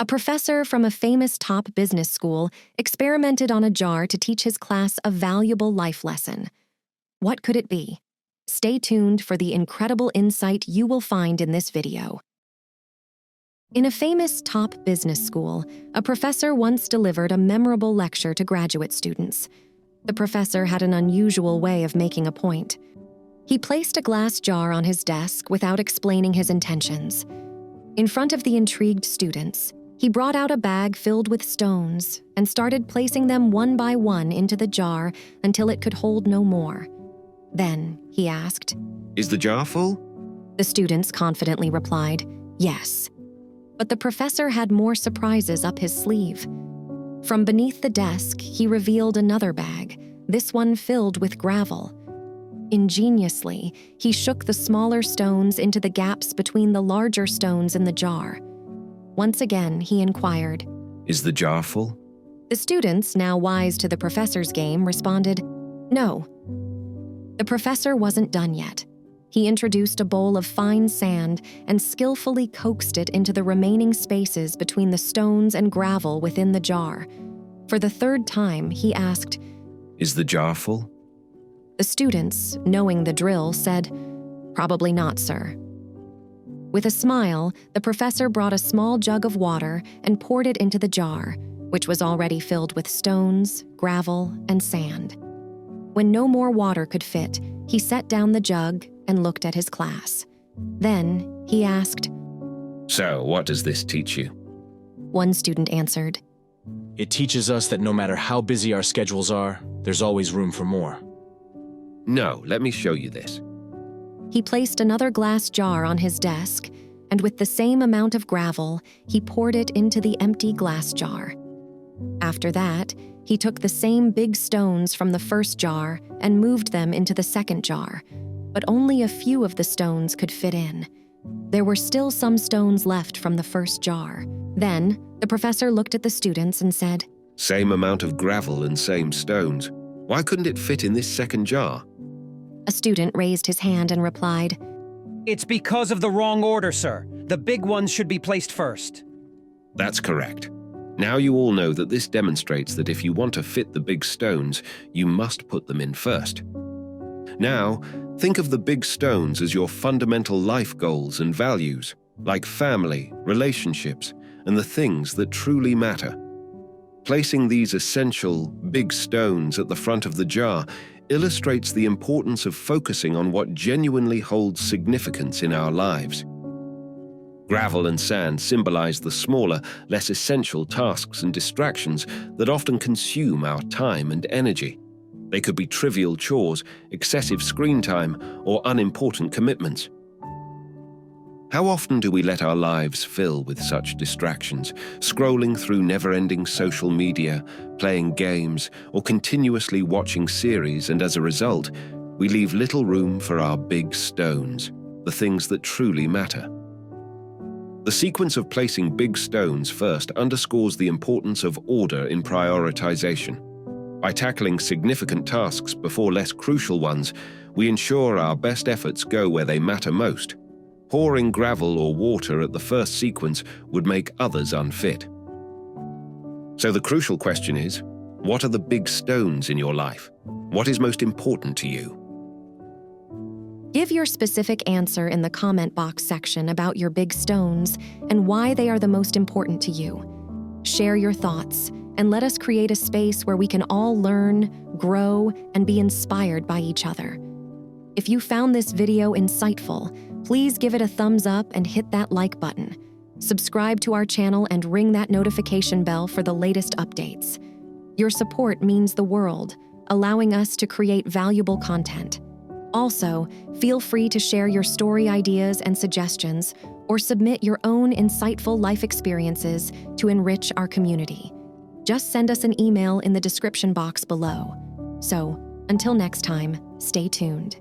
A professor from a famous top business school experimented on a jar to teach his class a valuable life lesson. What could it be? Stay tuned for the incredible insight you will find in this video. In a famous top business school, a professor once delivered a memorable lecture to graduate students. The professor had an unusual way of making a point. He placed a glass jar on his desk without explaining his intentions. In front of the intrigued students, he brought out a bag filled with stones and started placing them one by one into the jar until it could hold no more. Then he asked, "Is the jar full?" The students confidently replied, "Yes." But the professor had more surprises up his sleeve. From beneath the desk, he revealed another bag, this one filled with gravel. Ingeniously, he shook the smaller stones into the gaps between the larger stones in the jar. Once again, he inquired, "Is the jar full?" The students, now wise to the professor's game, responded, "No." The professor wasn't done yet. He introduced a bowl of fine sand and skillfully coaxed it into the remaining spaces between the stones and gravel within the jar. For the third time, he asked, "Is the jar full?" The students, knowing the drill, said, "Probably not, sir." With a smile, the professor brought a small jug of water and poured it into the jar, which was already filled with stones, gravel, and sand. When no more water could fit, he set down the jug and looked at his class. Then he asked, "So, what does this teach you?" One student answered, It teaches us that no matter how busy our schedules are, there's always room for more. "No, let me show you this." He placed another glass jar on his desk, and with the same amount of gravel, he poured it into the empty glass jar. After that, he took the same big stones from the first jar and moved them into the second jar, but only a few of the stones could fit in. There were still some stones left from the first jar. Then, the professor looked at the students and said, "Same amount of gravel and same stones. Why couldn't it fit in this second jar?" A student raised his hand and replied, It's because of the wrong order, sir. The big ones should be placed first. That's correct. Now you all know that this demonstrates that if you want to fit the big stones, you must put them in first. Now, think of the big stones as your fundamental life goals and values, like family, relationships, and the things that truly matter. Placing these essential, big stones at the front of the jar illustrates the importance of focusing on what genuinely holds significance in our lives. Gravel and sand symbolize the smaller, less essential tasks and distractions that often consume our time and energy. They could be trivial chores, excessive screen time, or unimportant commitments. How often do we let our lives fill with such distractions, scrolling through never-ending social media, playing games, or continuously watching series, and as a result, we leave little room for our big stones, the things that truly matter? The sequence of placing big stones first underscores the importance of order in prioritization. By tackling significant tasks before less crucial ones, we ensure our best efforts go where they matter most. Pouring gravel or water at the first sequence would make others unfit. So the crucial question is, what are the big stones in your life? What is most important to you? Give your specific answer in the comment box section about your big stones and why they are the most important to you. Share your thoughts and let us create a space where we can all learn, grow, and be inspired by each other. If you found this video insightful, please give it a thumbs up and hit that like button. Subscribe to our channel and ring that notification bell for the latest updates. Your support means the world, allowing us to create valuable content. Also, feel free to share your story ideas and suggestions or submit your own insightful life experiences to enrich our community. Just send us an email in the description box below. So, until next time, stay tuned.